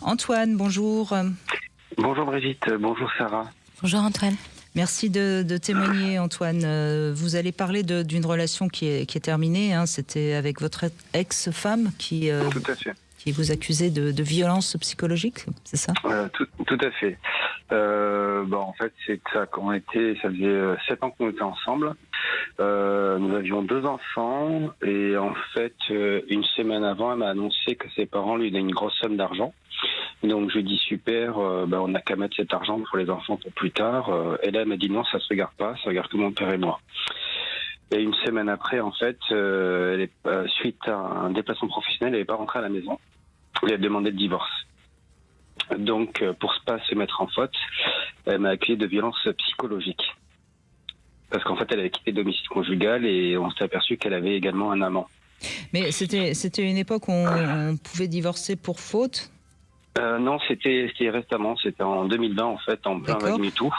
Antoine, bonjour. Bonjour Brigitte, bonjour Sarah. Bonjour Antoine. Merci de témoigner, Antoine. Vous allez parler d'une relation qui est terminée. C'était avec votre ex-femme qui Tout à fait. vous accusait de violence psychologique, c'est ça? Tout à fait. En fait, c'est ça. Ça faisait 7 ans qu'on était ensemble. Nous avions 2 enfants et en fait, une semaine avant, elle m'a annoncé que ses parents lui donnaient une grosse somme d'argent. Donc je dis super, on n'a qu'à mettre cet argent pour les enfants pour plus tard. Et là, elle m'a dit non, ça se regarde pas, ça regarde que mon père et moi. Et une semaine après, en fait, suite à un déplacement professionnel, elle n'est pas rentrée à la maison. Elle a demandé le divorce. Donc, pour pas se mettre en faute, elle m'a accusé de violence psychologique. Parce qu'en fait, elle avait quitté le domicile conjugal et on s'est aperçu qu'elle avait également un amant. Mais c'était une époque où on pouvait divorcer pour faute? Non, c'était récemment, c'était en 2020 en fait, en plein vague MeToo.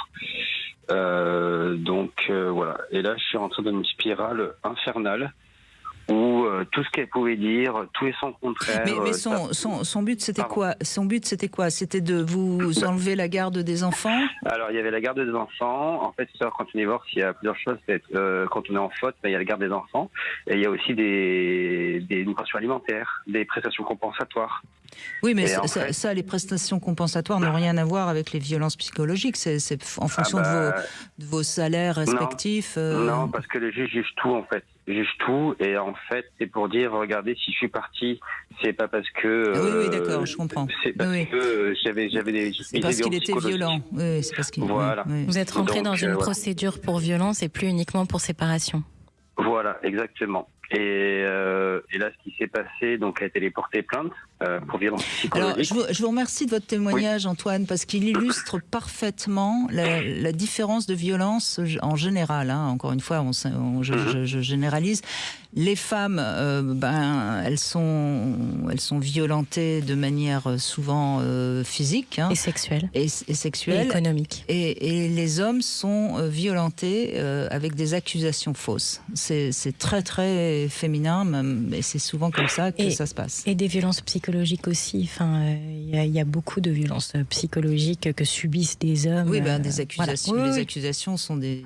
Voilà. Et là, je suis rentré dans une spirale infernale où tout ce qu'elle pouvait dire, tout et son contraire. Mais son but, c'était quoi? Son but, c'était quoi? C'était de vous enlever la garde des enfants? Alors, il y avait la garde des enfants. En fait, quand on divorce, il y a plusieurs choses. Quand on est en faute, il y a la garde des enfants. Et il y a aussi une pension alimentaire, des prestations compensatoires. Oui, mais ça, les prestations compensatoires n'ont rien à voir avec les violences psychologiques. C'est en fonction de vos salaires respectifs. Non, parce que le juge juge tout, en fait. Juge tout, et en fait, c'est pour dire, regardez, si je suis parti, c'est pas parce que... oui, d'accord, je comprends. C'est parce que j'avais des... C'est parce qu'il était violent. Oui, c'est parce qu'il... Voilà. Oui. Vous êtes rentré dans une procédure pour violence et plus uniquement pour séparation. Voilà, exactement. Et là, ce qui s'est passé, donc, a été les porter plainte pour violence psychologique. Alors, je vous remercie de votre témoignage, Antoine, parce qu'il illustre parfaitement la différence de violence en général. Encore une fois, je généralise. Les femmes, elles sont violentées de manière souvent physique et sexuelle. Et sexuelle. Et économique. Et les hommes sont violentés avec des accusations fausses. C'est très, très féminin, et c'est souvent comme ça que ça se passe. Et des violences psychologiques aussi. Il y a beaucoup de violences psychologiques que subissent des hommes. Oui, des accusations. Voilà. Les accusations sont des...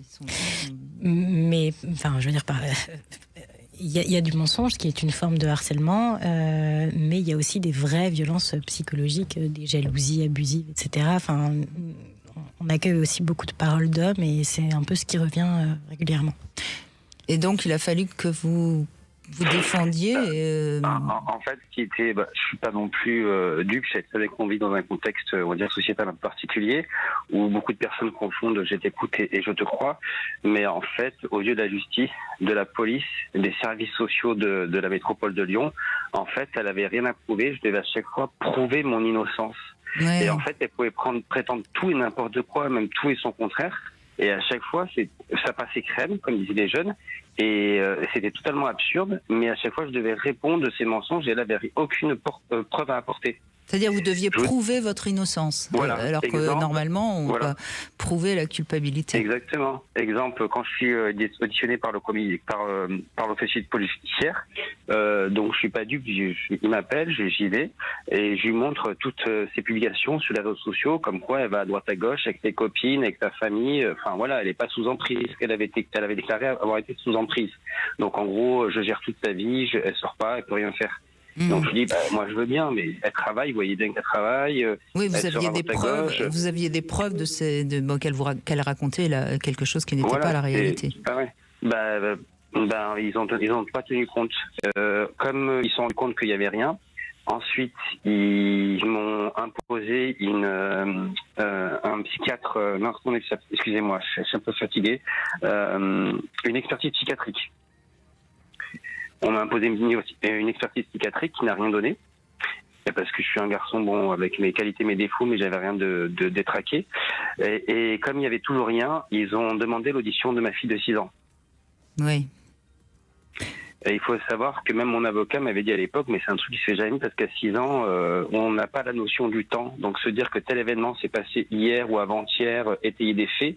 Mais, je veux dire, il y a du mensonge qui est une forme de harcèlement, mais il y a aussi des vraies violences psychologiques, des jalousies abusives, etc. On accueille aussi beaucoup de paroles d'hommes et c'est un peu ce qui revient régulièrement. Et donc, il a fallu que vous défendiez. En fait, je suis pas non plus dupe. Je savais qu'on vit dans un contexte, on va dire, sociétal un peu particulier, où beaucoup de personnes confondent je t'écoute et je te crois. Mais en fait, aux yeux de la justice, de la police, des services sociaux de la métropole de Lyon, en fait, elle avait rien à prouver. Je devais à chaque fois prouver mon innocence. Ouais. Et en fait, elle pouvait prétendre tout et n'importe quoi, même tout et son contraire. Et à chaque fois, ça passait crème, comme disaient les jeunes, et c'était totalement absurde. Mais à chaque fois, je devais répondre de ces mensonges, et elle n'avait aucune preuve à apporter. C'est-à-dire, vous deviez prouver votre innocence, alors que normalement, on doit prouver la culpabilité. Exactement. Exemple, quand je suis auditionné par l'officier de police judiciaire, donc je suis pas dupe, il m'appelle, j'y vais, et je lui montre toutes ses publications sur les réseaux sociaux, comme quoi elle va à droite à gauche avec ses copines, avec sa famille. Elle n'est pas sous emprise. Elle avait déclaré avoir été sous emprise. Donc en gros, je gère toute sa vie, elle sort pas, elle peut rien faire. Donc je dis, moi je veux bien, mais elle travaille, vous voyez bien qu'elle travaille. Oui, vous aviez des preuves. Vous aviez des preuves qu'elle racontait quelque chose qui n'était pas la réalité. Ils ont pas tenu compte. Comme ils se sont rendus compte qu'il y avait rien. Ensuite, ils m'ont imposé un psychiatre. Excusez-moi, je suis un peu fatigué. Une expertise psychiatrique. On m'a imposé une expertise psychiatrique qui n'a rien donné. Parce que je suis un garçon, avec mes qualités, mes défauts, mais j'avais rien de détraqué. Et comme il y avait toujours rien, ils ont demandé l'audition de ma fille de 6 ans. Oui. Et il faut savoir que même mon avocat m'avait dit à l'époque, mais c'est un truc qui se fait jamais parce qu'à 6 ans, on n'a pas la notion du temps. Donc se dire que tel événement s'est passé hier ou avant-hier, étayer des faits,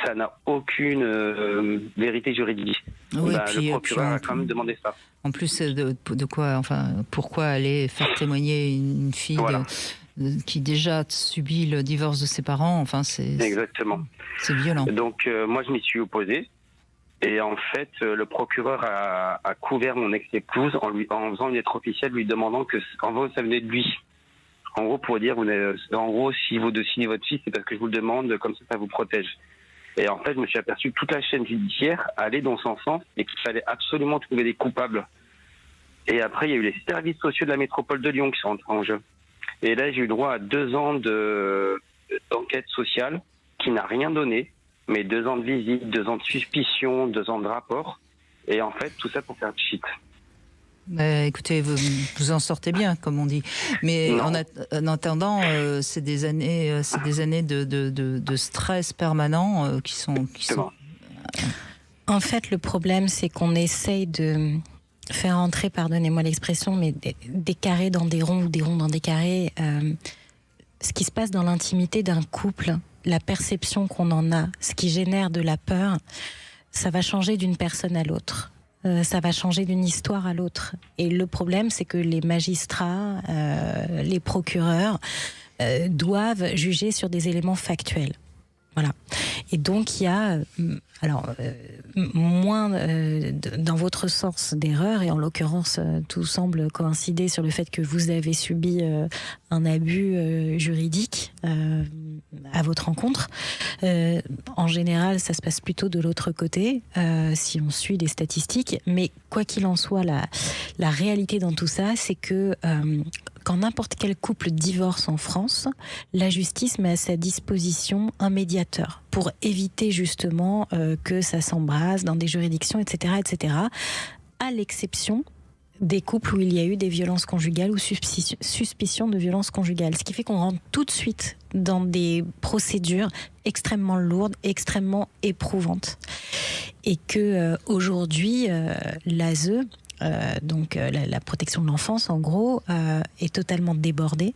ça n'a aucune vérité juridique. Oui, le procureur a quand même demandé ça. En plus de quoi, pourquoi aller faire témoigner une fille qui déjà subit le divorce de ses parents. Enfin, Exactement. C'est violent. Donc, moi, je m'y suis opposé. Et en fait, le procureur a couvert mon ex-épouse en faisant une lettre officielle lui demandant que, en gros, ça venait de lui. En gros, pour dire, en gros, si vous signez votre fils, c'est parce que je vous le demande, comme ça vous protège. Et en fait, je me suis aperçu que toute la chaîne judiciaire allait dans son sens et qu'il fallait absolument trouver des coupables. Et après, il y a eu les services sociaux de la métropole de Lyon qui sont entrés en jeu. Et là, j'ai eu droit à 2 ans d'enquête sociale qui n'a rien donné, mais 2 ans de visite, 2 ans de suspicion, 2 ans de rapport. Et en fait, tout ça pour faire shit. Écoutez, vous en sortez bien, comme on dit. Mais en attendant, c'est des années de stress permanent qui sont. En fait, le problème, c'est qu'on essaye de faire entrer, pardonnez-moi l'expression, mais des carrés dans des ronds ou des ronds dans des carrés. Ce qui se passe dans l'intimité d'un couple, la perception qu'on en a, ce qui génère de la peur, ça va changer d'une personne à l'autre. Ça va changer d'une histoire à l'autre. Et le problème, c'est que les magistrats, les procureurs doivent juger sur des éléments factuels. Voilà. Et donc, il y a moins, dans votre sens, d'erreurs, et en l'occurrence, tout semble coïncider sur le fait que vous avez subi un abus juridique à votre rencontre. En général, ça se passe plutôt de l'autre côté, si on suit les statistiques. Mais quoi qu'il en soit, la réalité dans tout ça, c'est que quand n'importe quel couple divorce en France, la justice met à sa disposition un médiateur pour éviter justement que ça s'embrase dans des juridictions, etc., etc., à l'exception des couples où il y a eu des violences conjugales ou suspicion de violences conjugales. Ce qui fait qu'on rentre tout de suite dans des procédures extrêmement lourdes, extrêmement éprouvantes. Et que aujourd'hui, l'ASE, donc la protection de l'enfance en gros, est totalement débordée,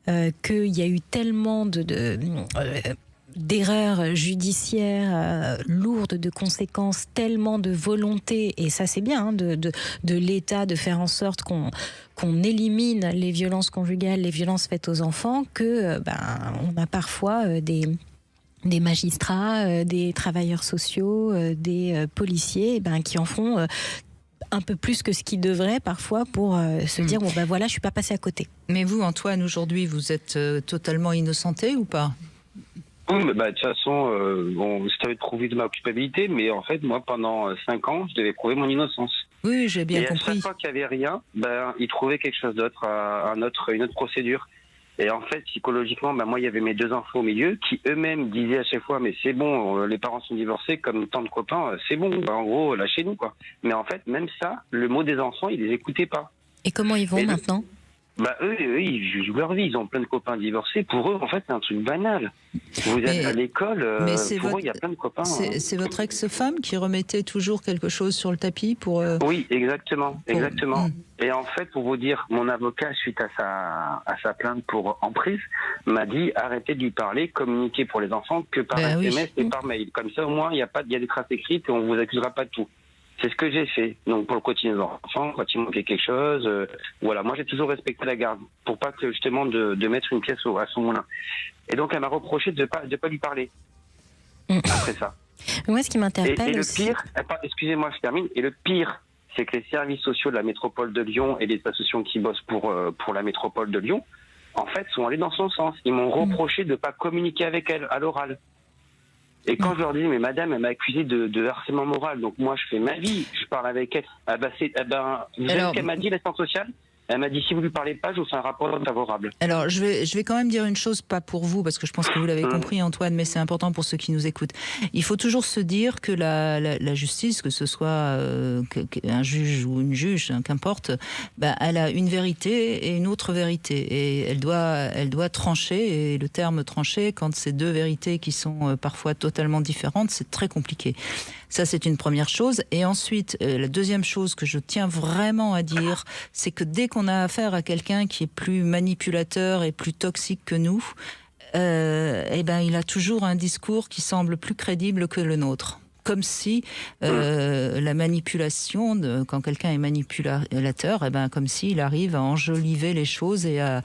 qu'il y a eu tellement d'erreurs judiciaires lourdes de conséquences, tellement de volonté, et ça c'est bien, de l'État de faire en sorte qu'on élimine les violences conjugales, les violences faites aux enfants, que on a parfois des magistrats, des travailleurs sociaux, des policiers qui en font un peu plus que ce qu'ils devraient parfois pour se dire bon voilà, je suis pas passé à côté. Mais vous, Antoine, aujourd'hui, vous êtes totalement innocenté ou pas? Oui, mais de toute façon, je t'avais prouvé de ma culpabilité, mais en fait, moi, pendant 5 ans, je devais prouver mon innocence. Oui, j'ai bien compris. Et à chaque fois qu'il n'y avait rien, ils trouvaient quelque chose d'autre, une autre procédure. Et en fait, psychologiquement, moi, il y avait mes 2 enfants au milieu qui eux-mêmes disaient à chaque fois, mais c'est bon, les parents sont divorcés comme tant de copains, c'est bon, en gros, lâchez-nous, quoi. Mais en fait, même ça, le mot des enfants, ils les écoutaient pas. Et comment ils vont maintenant ? Eux, ils jouent leur vie, ils ont plein de copains divorcés. Pour êtes, en fait, c'est un truc banal. Vous êtes à l'école, pour eux, il y a plein de copains. C'est votre ex-femme qui remettait toujours quelque chose sur le tapis pour... Oui, exactement. Et en fait, pour vous dire, mon avocat, suite à sa plainte pour emprise, m'a dit arrêtez de lui parler, communiquez pour les enfants que par SMS et par mail. Comme ça, au moins, il y a des traces écrites et on vous accusera pas de tout. C'est ce que j'ai fait. Donc, pour le quotidien des enfants, quand il manquait quelque chose, voilà. Moi, j'ai toujours respecté la garde pour pas que, justement, de mettre une pièce à son moulin. Et donc, elle m'a reproché de pas lui parler. Après ça. Moi, ce qui m'interpelle et le pire, excusez-moi, je termine. Et le pire, c'est que les services sociaux de la métropole de Lyon et les associations qui bossent pour la métropole de Lyon, en fait, sont allés dans son sens. Ils m'ont reproché de pas communiquer avec elle à l'oral. Et quand je leur dis, mais madame, elle m'a accusé de harcèlement moral, donc moi je fais ma vie, je parle avec elle. Vous savez ce qu'elle m'a dit, l'assistante sociale ? Elle m'a dit, si vous lui parlez pas, je vous fais un rapport favorable. Alors, je vais quand même dire une chose, pas pour vous, parce que je pense que vous l'avez compris, Antoine, mais c'est important pour ceux qui nous écoutent. Il faut toujours se dire que la justice, que ce soit un juge ou une juge, qu'importe, elle a une vérité et une autre vérité. Et elle doit trancher, et le terme trancher, quand c'est 2 vérités qui sont parfois totalement différentes, c'est très compliqué. Ça, c'est une première chose. Et ensuite, la deuxième chose que je tiens vraiment à dire, c'est que dès qu'on a affaire à quelqu'un qui est plus manipulateur et plus toxique que nous, il a toujours un discours qui semble plus crédible que le nôtre. comme si la manipulation, quand quelqu'un est manipulateur, comme s'il arrive à enjoliver les choses et à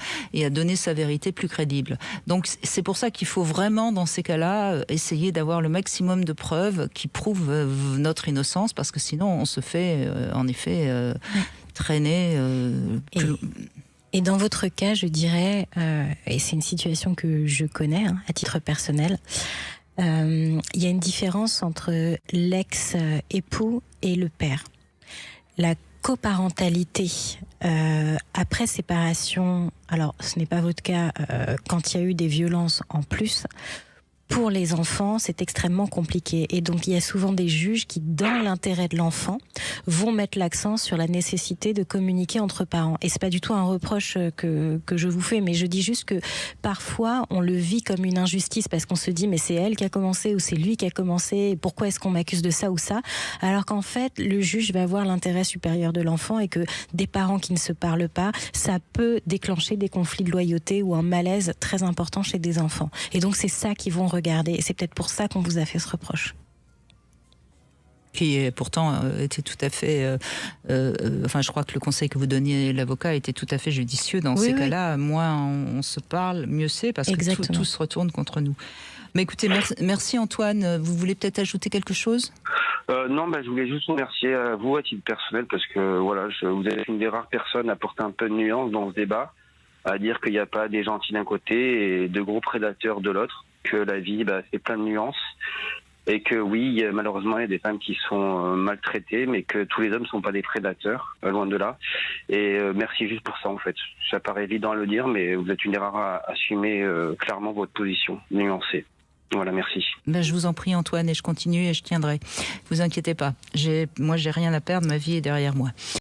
donner sa vérité plus crédible. Donc c'est pour ça qu'il faut vraiment, dans ces cas-là, essayer d'avoir le maximum de preuves qui prouvent notre innocence, parce que sinon on se fait en effet traîner. Et dans votre cas, je dirais, et c'est une situation que je connais à titre personnel, il y a une différence entre l'ex-époux et le père. La coparentalité après séparation, alors ce n'est pas votre cas, quand il y a eu des violences en plus, pour les enfants, c'est extrêmement compliqué. Et donc, il y a souvent des juges qui, dans l'intérêt de l'enfant, vont mettre l'accent sur la nécessité de communiquer entre parents. Et c'est pas du tout un reproche que je vous fais, mais je dis juste que parfois, on le vit comme une injustice parce qu'on se dit, mais c'est elle qui a commencé ou c'est lui qui a commencé, pourquoi est-ce qu'on m'accuse de ça ou ça? Alors qu'en fait, le juge va voir l'intérêt supérieur de l'enfant et que des parents qui ne se parlent pas, ça peut déclencher des conflits de loyauté ou un malaise très important chez des enfants. Et donc, c'est ça qu'ils vont regarder. Et c'est peut-être pour ça qu'on vous a fait ce reproche. Qui pourtant était tout à fait... je crois que le conseil que vous donniez l'avocat était tout à fait judicieux. Dans ces cas-là, moins on se parle, mieux c'est, parce que tout se retourne contre nous. Mais écoutez, merci Antoine. Vous voulez peut-être ajouter quelque chose ? Non, je voulais juste vous remercier à vous à titre personnel, parce que voilà, vous êtes une des rares personnes à apporter un peu de nuance dans ce débat, à dire qu'il n'y a pas des gentils d'un côté et de gros prédateurs de l'autre, que la vie, c'est plein de nuances, et que oui, malheureusement, il y a des femmes qui sont maltraitées, mais que tous les hommes ne sont pas des prédateurs, loin de là. Et merci juste pour ça, en fait. Ça paraît évident à le dire, mais vous êtes une des rares à assumer clairement votre position nuancée. Voilà, merci. Je vous en prie Antoine, et je continue et je tiendrai. Vous inquiétez pas. Moi, j'ai rien à perdre, ma vie est derrière moi.